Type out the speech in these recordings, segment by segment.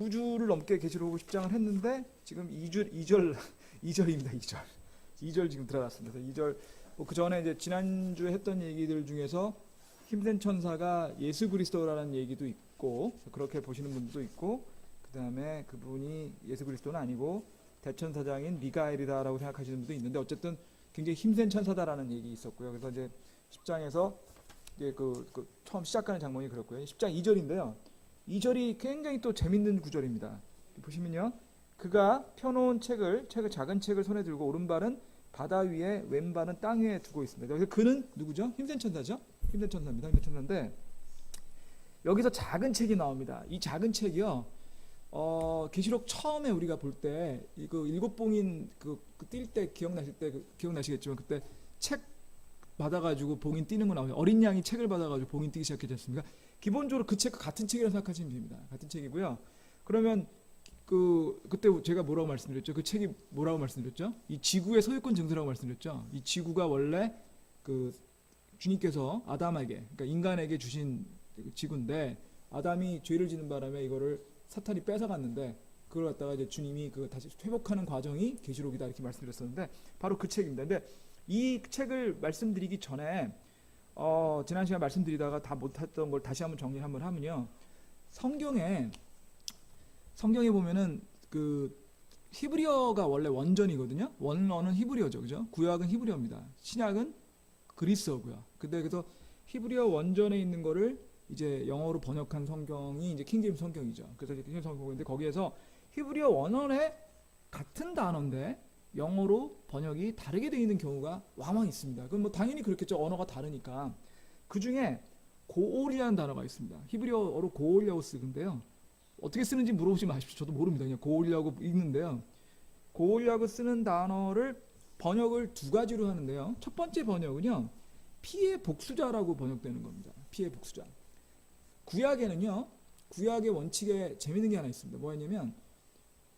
2주를 넘게 계시록 10장을 했는데 지금 2절입니다. 2절 지금 들어갔습니다. 2절 그 전에 이제 지난주에 했던 얘기들 중에서 힘센 천사가 예수 그리스도라는 얘기도 있고 그렇게 보시는 분들도 있고 그다음에 그분이 예수 그리스도는 아니고 대천사장인 미가엘이다라고 생각하시는 분도 있는데 어쨌든 굉장히 힘센 천사다라는 얘기 있었고요. 그래서 이제 10장에서 이제 그 처음 시작하는 장면이 그렇고요. 10장 2절인데요. 2절이 굉장히 또 재밌는 구절입니다. 보시면요. 그가 펴놓은 작은 책을 손에 들고 오른발은 바다 위에 왼발은 땅 위에 두고 있습니다. 그래서 그는 누구죠? 힘센 천사죠? 힘센 천사입니다. 힘센 천사인데 여기서 작은 책이 나옵니다. 이 작은 책이요. 계시록 처음에 우리가 볼 때 그 일곱 봉인 뛸 때 기억나시겠지만 그때 책 받아가지고 봉인 띄는 거 나오죠. 어린 양이 책을 받아가지고 봉인 띄기 시작했지 않습니까? 기본적으로 그 책과 같은 책이라고 생각하시면 됩니다. 같은 책이고요. 그러면 그때 제가 뭐라고 말씀드렸죠? 그 책이 뭐라고 말씀드렸죠? 이 지구의 소유권 증서라고 말씀드렸죠. 이 지구가 원래 그 주님께서 아담에게, 그러니까 인간에게 주신 지구인데 아담이 죄를 지는 바람에 이거를 사탄이 뺏어갔는데 그걸 갖다가 이제 주님이 그 다시 회복하는 과정이 계시록이다 이렇게 말씀드렸었는데 바로 그 책입니다. 근데 이 책을 말씀드리기 전에 지난 시간 말씀드리다가 다 못했던 걸 다시 한번 정리를 한번 하면요. 성경에 보면은 그 히브리어가 원래 원전이거든요. 원어는 히브리어죠, 그죠? 구약은 히브리어입니다. 신약은 그리스어고요. 근데 그래서 히브리어 원전에 있는 거를 이제 영어로 번역한 성경이 이제 킹제임스 성경이죠. 그래서 킹제임스 성경인데 거기에서 히브리어 원어에 같은 단어인데 영어로 번역이 다르게 되어 있는 경우가 왕왕 있습니다. 그럼 뭐 당연히 그렇겠죠. 언어가 다르니까. 그 중에 고올이라는 단어가 있습니다. 히브리어로 고올이라고 쓰는데요. 어떻게 쓰는지 물어보지 마십시오. 저도 모릅니다. 그냥 고올이라고 읽는데요. 고올이라고 쓰는 단어를 번역을 두 가지로 하는데요. 첫 번째 번역은요. 피의 복수자라고 번역되는 겁니다. 피의 복수자. 구약에는요. 구약의 원칙에 재밌는 게 하나 있습니다. 뭐였냐면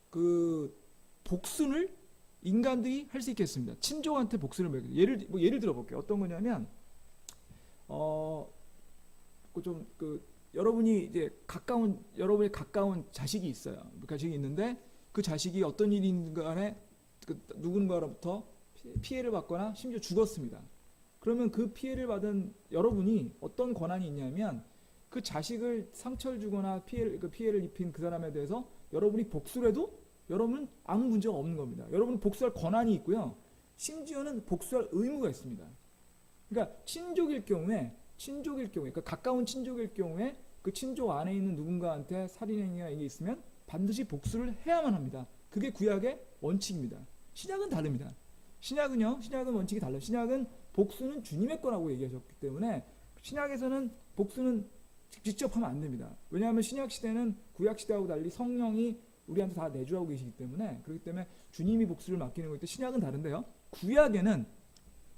그 복수를 인간들이 할 수 있겠습니다. 친족한테 복수를 매겨. 예를 들어볼게요. 어떤 거냐면 여러분이 이제 여러분의 가까운 자식이 있어요. 자식이 있는데 그 자식이 어떤 일인 간에 누군가로부터 피해를 받거나 심지어 죽었습니다. 그러면 그 피해를 받은 여러분이 어떤 권한이 있냐면 그 자식을 상처를 주거나 피해를 입힌 그 사람에 대해서 여러분이 복수를 해도 여러분은 아무 문제가 없는 겁니다. 여러분은 복수할 권한이 있고요. 심지어는 복수할 의무가 있습니다. 그러니까 친족일 경우에 그러니까 가까운 친족일 경우에 그 친족 안에 있는 누군가한테 살인행위가 이게 있으면 반드시 복수를 해야만 합니다. 그게 구약의 원칙입니다. 신약은 다릅니다. 신약은 원칙이 달라요. 신약은 복수는 주님의 거라고 얘기하셨기 때문에 신약에서는 복수는 직접 하면 안 됩니다. 왜냐하면 신약 시대는 구약 시대하고 달리 성령이 우리한테 다 내주하고 계시기 때문에 그렇기 때문에 주님이 복수를 맡기는 거기 때문에 신약은 다른데요. 구약에는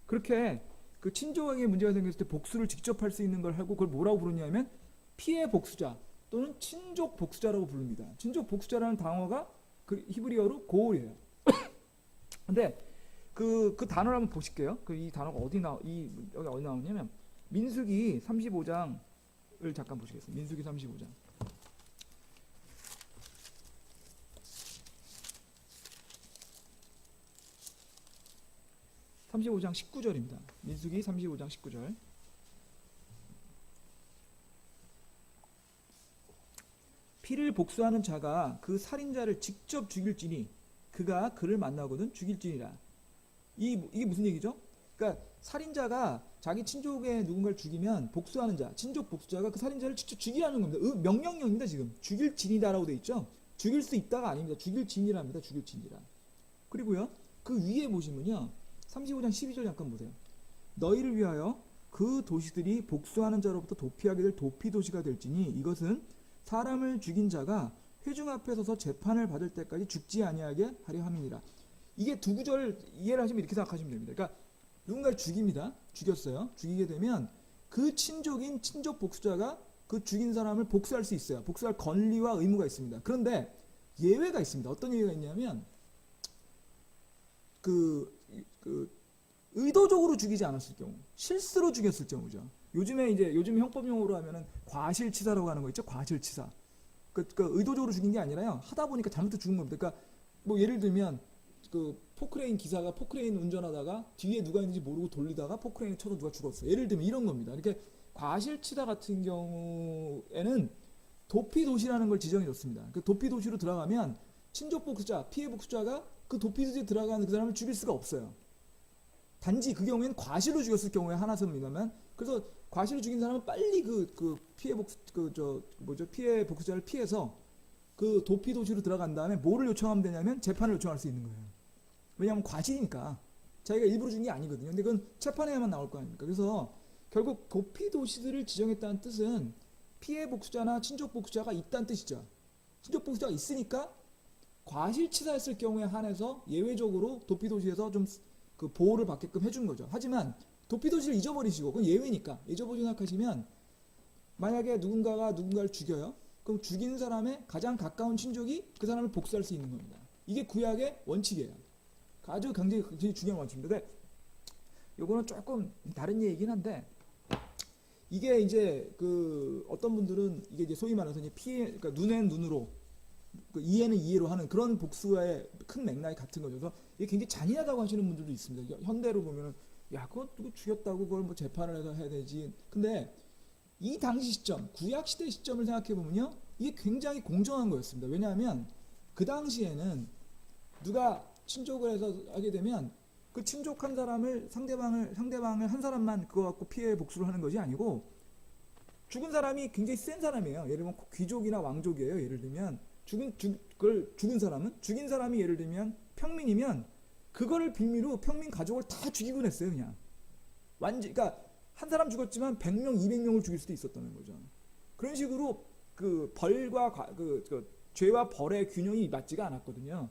그렇게 그 친족에게 문제가 생겼을 때 복수를 직접 할 수 있는 걸 하고 그걸 뭐라고 부르냐면 피해 복수자 또는 친족 복수자라고 부릅니다. 친족 복수자라는 단어가 그 히브리어로 고올이에요. 근데 그 단어를 한번 보실게요. 이 단어가 어디 나오냐면 민수기 35장을 잠깐 보시겠습니다. 민수기 35장. 35장 19절입니다. 민수기 35장 19절. 피를 복수하는 자가 그 살인자를 직접 죽일지니 그가 그를 만나거든 죽일지니라. 이게 무슨 얘기죠? 그러니까 살인자가 자기 친족의 누군가를 죽이면 복수하는 자, 친족 복수자가 그 살인자를 직접 죽이라는 겁니다. 명령형입니다. 지금 죽일지니다라고 돼 있죠. 죽일 수 있다가 아닙니다. 죽일지니랍니다. 죽일지니라. 그리고요. 그 위에 보시면요. 35장 12절 잠깐 보세요. 너희를 위하여 그 도시들이 복수하는 자로부터 도피하게 될 도피 도시가 될지니 이것은 사람을 죽인 자가 회중 앞에 서서 재판을 받을 때까지 죽지 아니하게 하려 함이니라. 이게 두 구절 이해를 하시면 이렇게 생각하시면 됩니다. 그러니까 누군가를 죽입니다. 죽였어요. 죽이게 되면 그 친족인 친족 복수자가 그 죽인 사람을 복수할 수 있어요. 복수할 권리와 의무가 있습니다. 그런데 예외가 있습니다. 어떤 예외가 있냐면 의도적으로 죽이지 않았을 경우, 실수로 죽였을 경우죠. 요즘 형법용어로 하면은 과실치사라고 하는 거 있죠. 과실치사. 의도적으로 죽인 게 아니라요. 하다 보니까 잘못해 죽은 겁니다. 그러니까 뭐 예를 들면 그 포크레인 기사가 포크레인 운전하다가 뒤에 누가 있는지 모르고 돌리다가 포크레인에 쳐서 누가 죽었어. 예를 들면 이런 겁니다. 이렇게 과실치사 같은 경우에는 도피도시라는 걸 지정해 줬습니다. 그 도피도시로 들어가면 친족복수자, 피해복수자가 그 도피도시에 들어가는 그 사람을 죽일 수가 없어요. 단지 그 경우에는 과실로 죽였을 경우에 하나선입니다만, 그래서 과실로 죽인 사람은 빨리 피해 복수자를 피해서 그 도피도시로 들어간 다음에 뭐를 요청하면 되냐면 재판을 요청할 수 있는 거예요. 왜냐하면 과실이니까 자기가 일부러 준 게 아니거든요. 근데 그건 재판에만 나올 거 아닙니까? 그래서 결국 도피도시들을 지정했다는 뜻은 피해 복수자나 친족 복수자가 있다는 뜻이죠. 친족 복수자가 있으니까 과실치사했을 경우에 한해서 예외적으로 도피도시에서 좀 그 보호를 받게끔 해준 거죠. 하지만 도피도시를 잊어버리시고, 그건 예외니까 잊어버리고 생각하시면, 만약에 누군가가 누군가를 죽여요. 그럼 죽인 사람의 가장 가까운 친족이 그 사람을 복수할 수 있는 겁니다. 이게 구약의 원칙이에요. 아주 굉장히 중요한 원칙입니다. 근데 요거는 조금 다른 얘기긴 한데, 이게 이제 그 어떤 분들은 이게 이제 소위 말해서 이제 그러니까 눈엔 눈으로, 이해는 이해로 하는 그런 복수의 큰 맥락이 같은 거죠. 그래서 이게 굉장히 잔인하다고 하시는 분들도 있습니다. 현대로 보면은 야, 그거 누구 죽였다고 그걸 뭐 재판을 해서 해야 되지. 근데 이 당시 시점, 구약 시대 시점을 생각해 보면요, 이게 굉장히 공정한 거였습니다. 왜냐하면 그 당시에는 누가 친족을 해서 하게 되면 그 친족한 사람을 상대방을 한 사람만 그거 갖고 피해 복수를 하는 것이 아니고, 죽은 사람이 굉장히 센 사람이에요. 예를 들면 귀족이나 왕족이에요. 예를 들면 죽인 사람이 예를 들면 평민이면 그거를 빌미로 평민 가족을 다 죽이곤 했어요. 그냥 그러니까 한 사람 죽었지만 100명, 200명을 죽일 수도 있었다는 거죠. 그런 식으로 그 벌과 죄와 벌의 균형이 맞지가 않았거든요.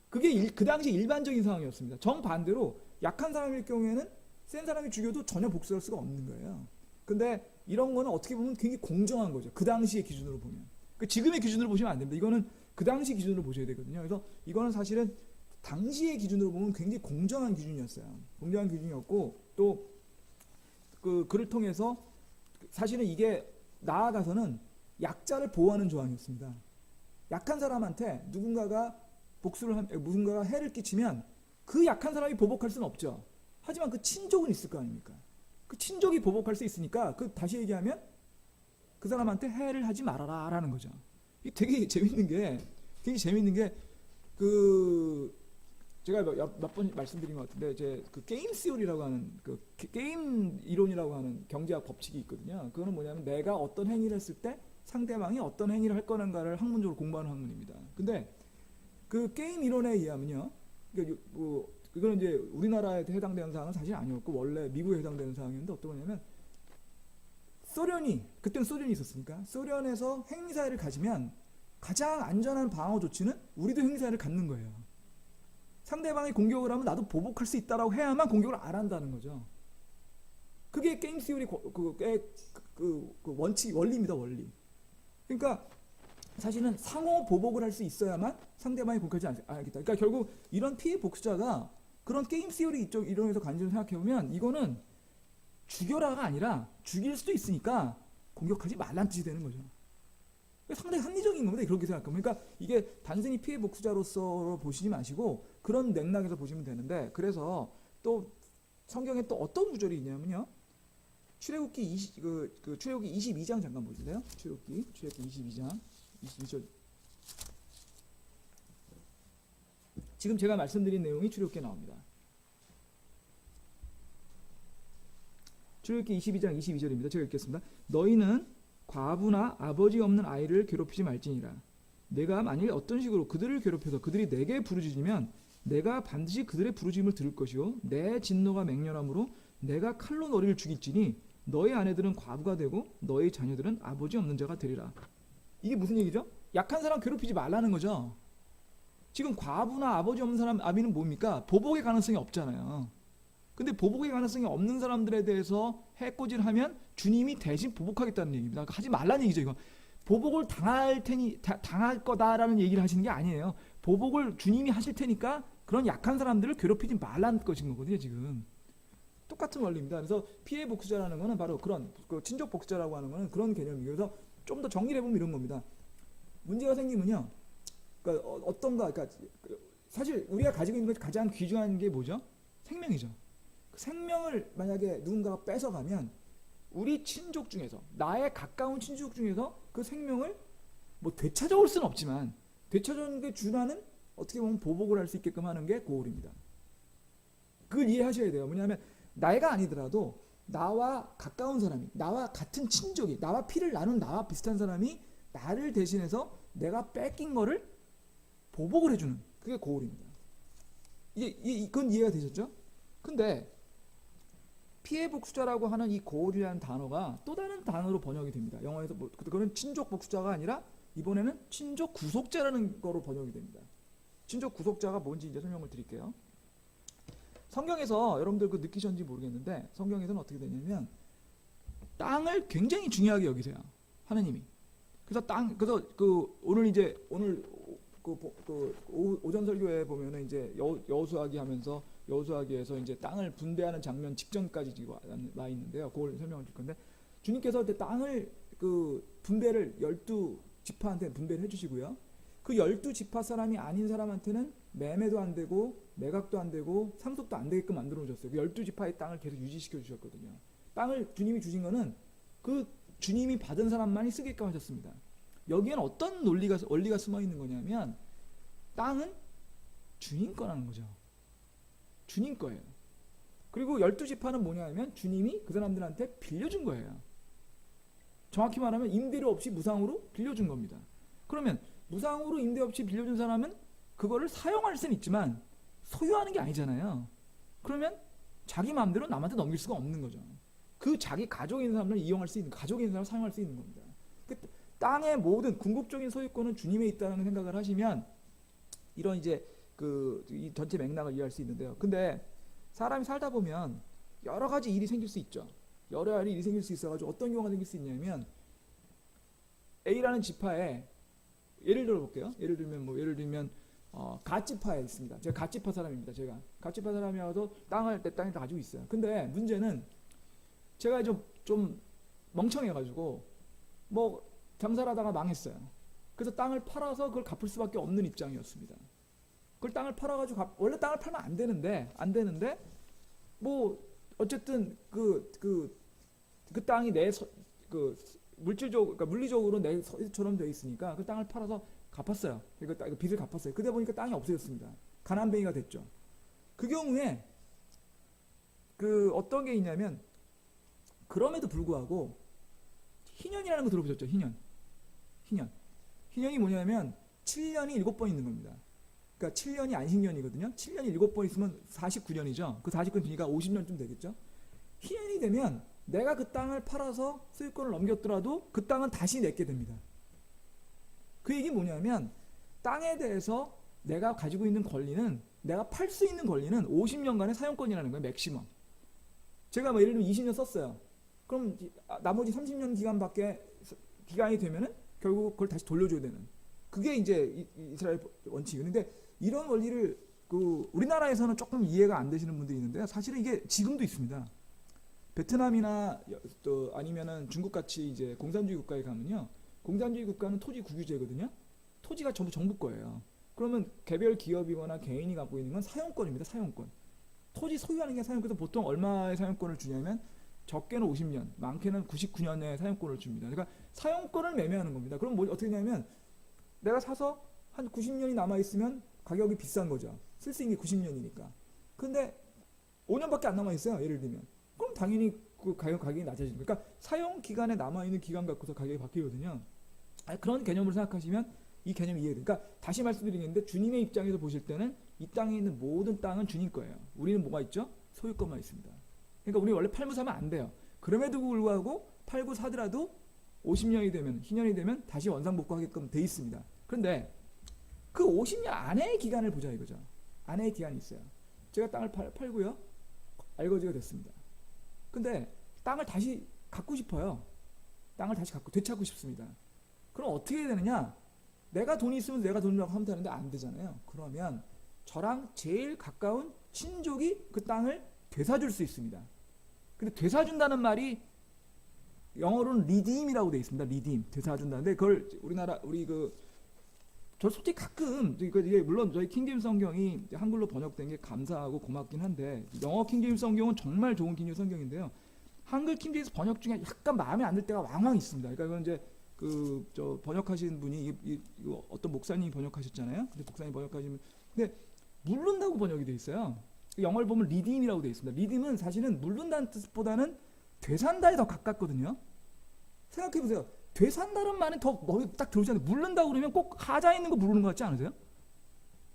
그게 그 당시 일반적인 상황이었습니다. 정반대로 약한 사람일 경우에는 센 사람이 죽여도 전혀 복수할 수가 없는 거예요. 근데 이런 거는 어떻게 보면 굉장히 공정한 거죠. 그 당시의 기준으로 보면. 지금의 기준으로 보시면 안 됩니다. 이거는 그 당시 기준으로 보셔야 되거든요. 그래서 이거는 사실은 당시의 기준으로 보면 굉장히 공정한 기준이었어요. 공정한 기준이었고, 또 그를 통해서 사실은 이게 나아가서는 약자를 보호하는 조항이었습니다. 약한 사람한테 누군가가 해를 끼치면 그 약한 사람이 보복할 수는 없죠. 하지만 그 친족은 있을 거 아닙니까? 그 친족이 보복할 수 있으니까, 다시 얘기하면 그 사람한테 해를 하지 말아라 라는 거죠. 이게 되게 재밌는 게 제가 몇 번 말씀드린 것 같은데, 그 게임 시오리라고 하는 게임 이론이라고 하는 경제학 법칙이 있거든요. 그거는 뭐냐면 내가 어떤 행위를 했을 때 상대방이 어떤 행위를 할 거는가를 학문적으로 공부하는 학문입니다. 근데 그 게임 이론에 의하면요, 그거는 이제 우리나라에 해당되는 사항은 사실 아니었고 원래 미국에 해당되는 사항이었는데, 어떤 거냐면 그때는 소련이 있었으니까 소련에서 핵미사일을 가지면 가장 안전한 방어 조치는 우리도 핵미사일을 갖는 거예요. 상대방이 공격을 하면 나도 보복할 수 있다라고 해야만 공격을 안 한다는 거죠. 그게 게임 시오리 원리입니다. 원리. 그러니까 사실은 상호 보복을 할 수 있어야만 상대방이 공격하지 않겠다. 그러니까 결국 이런 피해 복수자가 그런 게임 시오리 이쪽 이론에서 관점을 생각해 보면, 이거는 죽여라가 아니라 죽일 수도 있으니까 공격하지 말란 뜻이 되는 거죠. 상당히 합리적인 겁니다. 그렇게 생각하면. 그러니까 이게 단순히 피해 복수자로서 보시지 마시고 그런 맥락에서 보시면 되는데, 그래서 또 성경에 또 어떤 구절이 있냐면요, 출애굽기 22장 잠깐 보실래요? 출애굽기 22장 22절. 지금 제가 말씀드린 내용이 출애굽기에 나옵니다. 출애굽기 22장 22절입니다. 제가 읽겠습니다. 너희는 과부나 아버지 없는 아이를 괴롭히지 말지니라. 내가 만일 어떤 식으로 그들을 괴롭혀서 그들이 내게 부르짖으면 내가 반드시 그들의 부르짖음을 들을 것이요 내 진노가 맹렬함으로 내가 칼로 너희를 죽일지니 너희 아내들은 과부가 되고 너희 자녀들은 아버지 없는 자가 되리라. 이게 무슨 얘기죠? 약한 사람 괴롭히지 말라는 거죠. 지금 과부나 아버지 없는 사람, 아비는 뭡니까? 보복의 가능성이 없잖아요. 근데 보복의 가능성이 없는 사람들에 대해서 해코지를 하면 주님이 대신 보복하겠다는 얘기입니다. 그러니까 하지 말라는 얘기죠. 이거 보복을 당할 거다라는 얘기를 하시는 게 아니에요. 보복을 주님이 하실 테니까 그런 약한 사람들을 괴롭히지 말라는 것인 거거든요. 지금 똑같은 원리입니다. 그래서 피해 복수자라는 거는 바로 그런 친족 복수자라고 하는 거는 그런 개념이에요. 그래서 좀 더 정리를 해보면 이런 겁니다. 문제가 생기면요. 그러니까 어떤가, 그러니까 사실 우리가 가지고 있는 것 가장 귀중한 게 뭐죠? 생명이죠. 그 생명을 만약에 누군가가 뺏어가면 우리 친족 중에서, 나의 가까운 친족 중에서 그 생명을 뭐 되찾아올 수는 없지만 되찾아오는 게 준하는 어떻게 보면 보복을 할 수 있게끔 하는 게 고을입니다. 그걸 이해하셔야 돼요. 뭐냐면 나이가 아니더라도 나와 가까운 사람이, 나와 같은 친족이, 나와 피를 나눈 나와 비슷한 사람이 나를 대신해서 내가 뺏긴 거를 보복을 해주는, 그게 고을입니다. 이건 이해가 되셨죠? 근데 피해 복수자라고 하는 이 고을이라는 단어가 또 다른 단어로 번역이 됩니다. 영어에서 그거는 친족 복수자가 아니라 이번에는 친족 구속자라는 거로 번역이 됩니다. 친족 구속자가 뭔지 이제 설명을 드릴게요. 성경에서 여러분들 그 느끼셨는지 모르겠는데 성경에서는 어떻게 되냐면 땅을 굉장히 중요하게 여기세요. 하나님이. 그래서 오늘 오전 설교에 보면은 이제 여호수아기 하면서 여호수아기에서 이제 땅을 분배하는 장면 직전까지 지금 와 있는데요. 그걸 설명을 줄 건데 주님께서 땅을 그 분배를 12지파한테 분배를 해주시고요. 그 12지파 사람이 아닌 사람한테는 매매도 안 되고 매각도 안 되고 상속도 안 되게끔 만들어 주셨어요. 그 12지파의 땅을 계속 유지시켜 주셨거든요. 땅을 주님이 주신 거는 그 주님이 받은 사람만이 쓰게끔 하셨습니다. 여기에는 어떤 원리가 숨어 있는 거냐면 땅은 주님 거라는 거죠. 주님 거예요. 그리고 12지파는 뭐냐면 주님이 그 사람들한테 빌려준 거예요. 정확히 말하면 임대료 없이 무상으로 빌려준 겁니다. 그러면 무상으로 임대 없이 빌려준 사람은 그거를 사용할 수는 있지만 소유하는 게 아니잖아요. 그러면 자기 마음대로 남한테 넘길 수가 없는 거죠. 그 자기 가족에 있는 사람을 이용할 수 있는, 가족에 있는 사람을 사용할 수 있는 겁니다. 그 땅의 모든 궁극적인 소유권은 주님에 있다는 생각을 하시면 이런 이제 이 전체 맥락을 이해할 수 있는데요. 근데 사람이 살다 보면 여러 가지 일이 생길 수 있죠. 여러 가지 일이 생길 수 있어가지고 어떤 경우가 생길 수 있냐면 A라는 지파에 예를 들어볼게요. 예를 들면 갓지파에 있습니다. 제가 갓지파 사람입니다. 제가 갓지파 사람이어도 내 땅을 가지고 있어요. 근데 문제는 제가 좀 멍청해가지고 뭐 장사를 하다가 망했어요. 그래서 땅을 팔아서 그걸 갚을 수밖에 없는 입장이었습니다. 그걸 땅을 팔아가지고 원래 땅을 팔면 안 되는데 뭐 어쨌든 그 땅이 그러니까 물리적으로 내 소유처럼 되어 있으니까 그 땅을 팔아서 갚았어요. 이거 빚을 갚았어요. 그러다 보니까 땅이 없어졌습니다. 가난뱅이가 됐죠. 그 경우에 어떤 게 있냐면 그럼에도 불구하고 희년이라는 거 들어보셨죠? 희년이 뭐냐면 7년이 7번 있는 겁니다. 그러니까 7년이 안식년이거든요. 7년이 7번 있으면 49년이죠. 그 49년이니까 50년쯤 되겠죠. 희년이 되면 내가 그 땅을 팔아서 소유권을 넘겼더라도 그 땅은 다시 내게 됩니다. 그 얘기 뭐냐면 땅에 대해서 내가 가지고 있는 권리는, 내가 팔 수 있는 권리는 50년간의 사용권이라는 거예요. 맥시멈. 제가 예를 들면 20년 썼어요. 그럼 나머지 30년 기간이 되면은 결국 그걸 다시 돌려줘야 되는, 그게 이제 이스라엘 원칙이에요. 근데 이런 원리를 우리나라에서는 조금 이해가 안 되시는 분들이 있는데 사실은 이게 지금도 있습니다. 베트남이나 또 아니면은 중국 같이 이제 공산주의 국가에 가면요, 공산주의 국가는 토지 국유제거든요. 토지가 전부 정부 거예요. 그러면 개별 기업이거나 개인이 갖고 있는 건 사용권입니다. 사용권. 토지 소유하는 게 사용권. 그래서 보통 얼마의 사용권을 주냐면 적게는 50년, 많게는 99년의 사용권을 줍니다. 그러니까 사용권을 매매하는 겁니다. 그럼 어떻게 되냐면 내가 사서 한 90년이 남아 있으면 가격이 비싼 거죠. 쓸 수 있는 게 90년이니까. 근데 5년밖에 안 남아 있어요. 예를 들면. 그럼 당연히 그 가격이 낮아지는 거예요. 그러니까 사용 기간에 남아 있는 기간 갖고서 가격이 바뀌거든요. 그런 개념을 생각하시면 이 개념이 이해돼요. 그러니까 다시 말씀드리겠는데 주님의 입장에서 보실 때는 이 땅에 있는 모든 땅은 주님 거예요. 우리는 뭐가 있죠? 소유권만 있습니다. 그러니까 우리 원래 팔고 사면 안 돼요. 그럼에도 불구하고 팔고 사더라도 50년이 되면, 희년이 되면 다시 원상복구하게끔 돼 있습니다. 그런데 그 50년 안에의 기간을 보자 이거죠. 안에의 기간이 있어요. 제가 땅을 팔고요. 알거지가 됐습니다. 근데 땅을 다시 갖고 싶어요. 땅을 다시 되찾고 싶습니다. 그럼 어떻게 해야 되느냐? 내가 돈이 있으면 내가 돈이라고 하면 되는데 안 되잖아요. 그러면 저랑 제일 가까운 친족이 그 땅을 되사줄 수 있습니다. 근데 되사준다는 말이 영어로는 리딤이라고 되어 있습니다. 리딤, 되사준다는데 그걸 우리 저 솔직히 가끔 이게 물론 저희 킹제임스 성경이 한글로 번역된 게 감사하고 고맙긴 한데 영어 킹제임스 성경은 정말 좋은 킹제임스 성경인데요. 한글 킹제임스 번역 중에 약간 마음에 안 들 때가 왕왕 있습니다. 그러니까 이건 이제 그 저 번역하신 분이 이거 어떤 목사님이 번역하셨잖아요. 근데 목사님이 번역하시면 근데 물른다고 번역이 돼 있어요. 영어를 보면 리딤이라고 돼 있습니다. 리딤은 사실은 물른다는 뜻보다는 되산다에 더 가깝거든요. 생각해 보세요. 되산다는 말은 더 머리 딱 들어오지 않아요. 물른다고 그러면 꼭 하자 있는 거 물르는 것 같지 않으세요?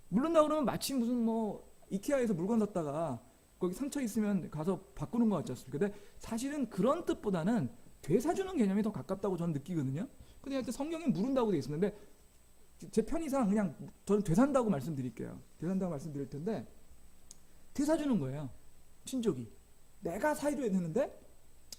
물른다고 그러면 마치 무슨 뭐 이케아에서 물건 샀다가 거기 상처 있으면 가서 바꾸는 것 같지 않습니까? 근데 사실은 그런 뜻보다는 되사주는 개념이 더 가깝다고 저는 느끼거든요. 근데 하여튼 성경에 물른다고 돼 있습니다. 근데 제 편의상 그냥 저는 되산다고 말씀드릴게요. 되산다고 말씀드릴 텐데 되사주는 거예요. 친족이. 내가 사이로 했는데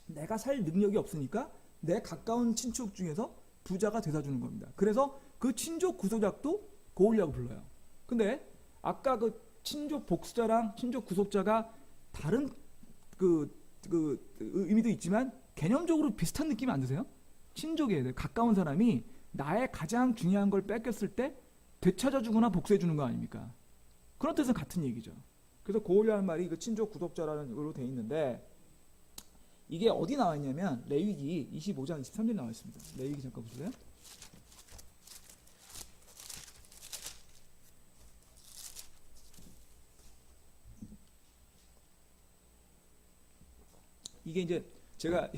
내가 살 능력이 없으니까 내 가까운 친척 중에서 부자가 되사주는 겁니다. 그래서 그 친족 구속작도 고울랴고 불러요. 근데 아까 그 친족 복수자랑 친족 구속자가 다른 그 의미도 있지만 개념적으로 비슷한 느낌이 안 드세요? 친족에 가까운 사람이 나의 가장 중요한 걸 뺏겼을 때 되찾아주거나 복수해주는 거 아닙니까? 그런 뜻은 같은 얘기죠. 그래서 고울랴는 말이 그 친족 구속자라는 걸로 돼 있는데 이게 어디 나와 있냐면 레위기 25장 23절 나와 있습니다. 레위기 잠깐 보실래요? 이게 이제 제가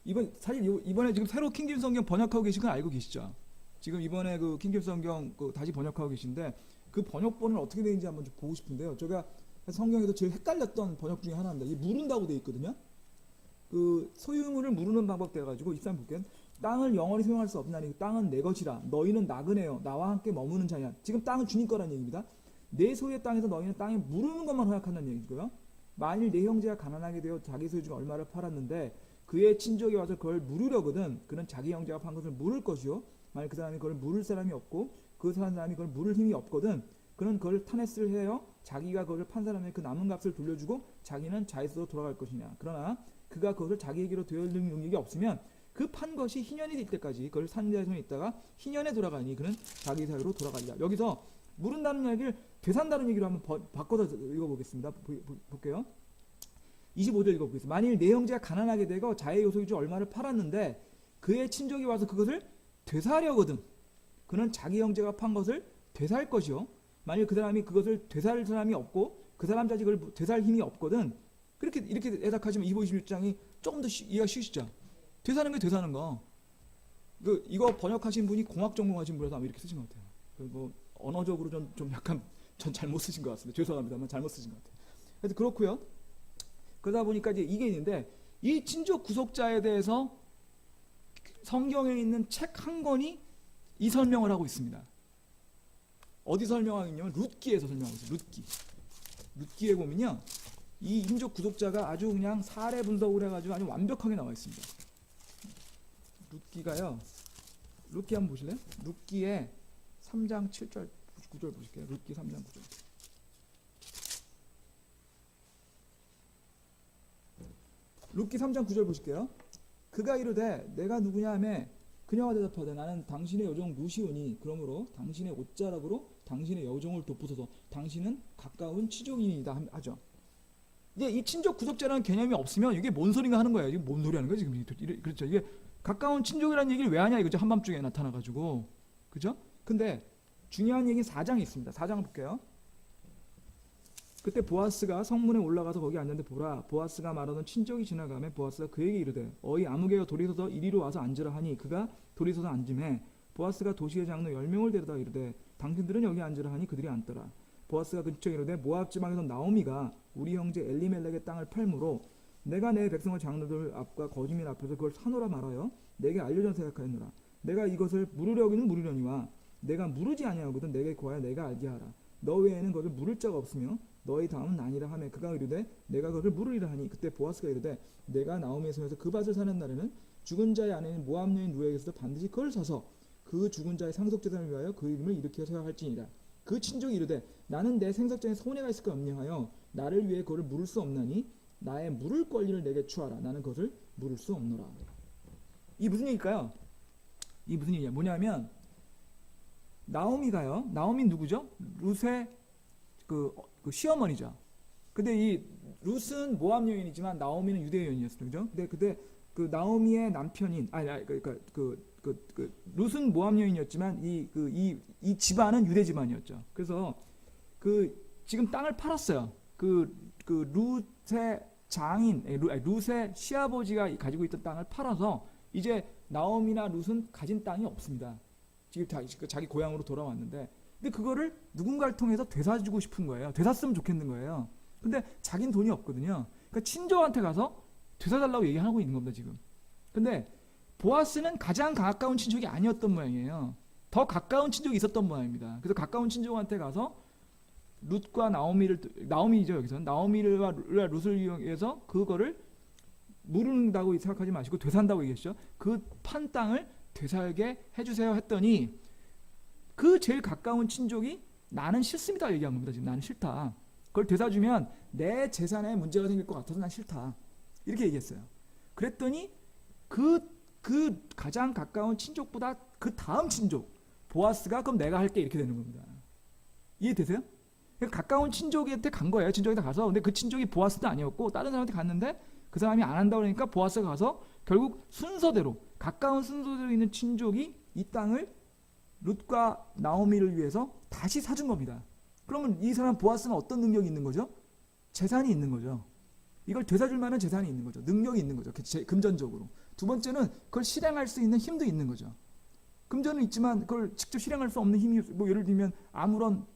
이번에 지금 새로 킹제임스 성경 번역하고 계신 건 알고 계시죠? 지금 이번에 그 킹제임스 성경 다시 번역하고 계신데 그 번역본은 어떻게 되는지 한번 좀 보고 싶은데요. 제가 성경에서 제일 헷갈렸던 번역 중에 하나입니다. 이게 물은다고 돼 있거든요. 그 소유물을 무르는 방법 돼가지고 23 볼게요. 땅을 영원히 소유할 수 없나니 땅은 내 것이라 너희는 나그네요 나와 함께 머무는 자냐. 지금 땅은 주님 거라는 얘기입니다. 내 소유의 땅에서 너희는 땅에 무르는 것만 허락한다는 얘기고요. 만일 내 형제가 가난하게 되어 자기 소유 중 얼마를 팔았는데 그의 친족이 와서 그걸 물으려거든 그는 자기 형제가 판 것을 물을 것이요 만일 그 사람이 그걸 물을 사람이 없고 그 사람이 그걸 물을 힘이 없거든 그는 그걸 타넷을 해요 자기가 그걸 판 사람에게 그 남은 값을 돌려주고 자기는 자유스스로 돌아갈 것이냐. 그러나 그가 그것을 자기에게로 되돌리는 능력이 없으면 그 판 것이 희년이 될 때까지 그걸 산 자의 손에 있다가 희년에 돌아가니 그는 자기 사유로 돌아가리라. 여기서 물은다는 얘기를 되산다는 얘기로 한번 바꿔서 읽어보겠습니다. 볼게요. 25절 읽어보겠습니다. 만일 내 형제가 가난하게 되고 자의 요소유주 얼마를 팔았는데 그의 친족이 와서 그것을 되사려거든 그는 자기 형제가 판 것을 되살 것이요 만일 그 사람이 그것을 되살 사람이 없고 그 사람 자식이 그걸 되살 힘이 없거든. 이렇게 해석하시면 26장이 조금 더 이해가 쉬우시죠? 되사는 게 되사는 거. 이거 번역하신 분이 공학 전공하신 분이라서 아마 이렇게 쓰신 것 같아요. 뭐 언어적으로 좀 약간 전 잘못 쓰신 것 같습니다. 죄송합니다만 잘못 쓰신 것 같아요. 그래서 그렇고요. 그러다 보니까 이제 이게 있는데 이 친족 구속자에 대해서 성경에 있는 책 한 권이 이 설명을 하고 있습니다. 어디 설명하고 있냐면 룻기에서 설명하고 있어요. 룻기에 보면요. 이 인족 구속자가 아주 그냥 사례 분석을 해가지고 아주 완벽하게 나와 있습니다. 룻기가요. 룻기 한번 보실래요? 룻기에 3장 7절 9절 보실게요. 룻기 3장 9절. 룻기 3장 9절 보실게요. 그가 이르되 내가 누구냐 하며 그녀가 대답하되 나는 당신의 여종 루시오니 그러므로 당신의 옷자락으로 당신의 여종을 덮으소서 당신은 가까운 친족이니이다 하죠. 이제 이 친족 구속자라는 개념이 없으면 이게 뭔 소리가 하는 거예요. 이게 뭔 소리 하는 거예요 지금. 그렇죠. 이게 가까운 친족이라는 얘기를 왜 하냐 이거죠. 한밤중에 나타나가지고. 그죠? 근데 중요한 얘기는 4장에 있습니다. 4장을 볼게요. 그때 보아스가 성문에 올라가서 거기 앉는데 보라 보아스가 말하던 친족이 지나가며 보아스가 그에게 이르되 어이 아무개여 돌이서서 이리로 와서 앉으라 하니 그가 돌이서서 앉음에 보아스가 도시의 장로 10명을 데려다 이르되 당신들은 여기 앉으라 하니 그들이 앉더라. 보아스가 근처에 이르되 모압 지방에서 나오미가 우리 형제 엘리멜렉의 땅을 팔므로 내가 내 백성의 장로들 앞과 거주민 앞에서 그걸 사노라 말하여 내게 알려줘 생각하였노라. 내가 이것을 물으려기는 물으려니와 내가 물으지 아니하거든 내게 구하여 내가 알게 하라. 너 외에는 그것을 물을 자가 없으며 너희 다음은 아니라 하며 그가 이르되 내가 그것을 물으리라 하니 그때 보아스가 이르되 내가 나오미의 손에서 그 밭을 사는 날에는 죽은 자의 아내인 모압 여인 루에게서 반드시 그걸 사서 그 죽은 자의 상속재산을 위하여 그 이름을 일으켜 생각할지니라. 그 친족이 이르되 나는 내 생사전에 손해가 있을까 없냐하여 나를 위해 그것을 물을 수 없나니 나의 물을 권리를 내게 추하라. 나는 그것을 물을 수 없노라. 이 무슨 얘기일까요? 이 무슨 얘기냐? 뭐냐면 나오미가요. 나오미 누구죠? 룻의 그 시어머니죠. 근데 이 룻은 모압 여인이지만 나오미는 유대 여인이었어요. 그죠? 근데 그 나오미의 남편인 그 룻은 모압 여인이었지만 이 집안은 유대 집안이었죠. 그래서 그 지금 땅을 팔았어요. 그 룻의 장인, 룻의 시아버지가 가지고 있던 땅을 팔아서 이제 나오미나 룻은 가진 땅이 없습니다. 지금 자기 고향으로 돌아왔는데, 근데 그거를 누군가를 통해서 되사주고 싶은 거예요. 되샀으면 좋겠는 거예요. 근데 자긴 돈이 없거든요. 그러니까 친족한테 가서 되사달라고 얘기하고 있는 겁니다, 지금. 근데 보아스는 가장 가까운 친족이 아니었던 모양이에요. 더 가까운 친족이 있었던 모양입니다. 그래서 가까운 친족한테 가서 룻과 나오미죠, 여기서는. 나오미와 룻을 이용해서 그거를 모른다고 생각하지 마시고 되산다고 얘기했죠. 그 판 땅을 되살게 해주세요 했더니 그 제일 가까운 친족이 나는 싫습니다 얘기한 겁니다. 지금 나는 싫다. 그걸 되사주면 내 재산에 문제가 생길 것 같아서 난 싫다. 이렇게 얘기했어요. 그랬더니 그 가장 가까운 친족보다 그 다음 친족 보아스가 그럼 내가 할게 이렇게 되는 겁니다. 이해되세요? 그러니까 가까운 친족한테 간 거예요. 친족한테 가서. 근데 그 친족이 보아스도 아니었고 다른 사람한테 갔는데 그 사람이 안 한다고 그러니까 보아스가 가서 결국 순서대로 가까운 순서대로 있는 친족이 이 땅을 룻과 나오미를 위해서 다시 사준 겁니다. 그러면 이 사람 보아스는 어떤 능력이 있는 거죠? 재산이 있는 거죠. 이걸 되사줄 만한 재산이 있는 거죠. 능력이 있는 거죠. 금전적으로. 두 번째는 그걸 실행할 수 있는 힘도 있는 거죠. 금전은 있지만 그걸 직접 실행할 수 없는 힘이, 뭐 예를 들면 아무런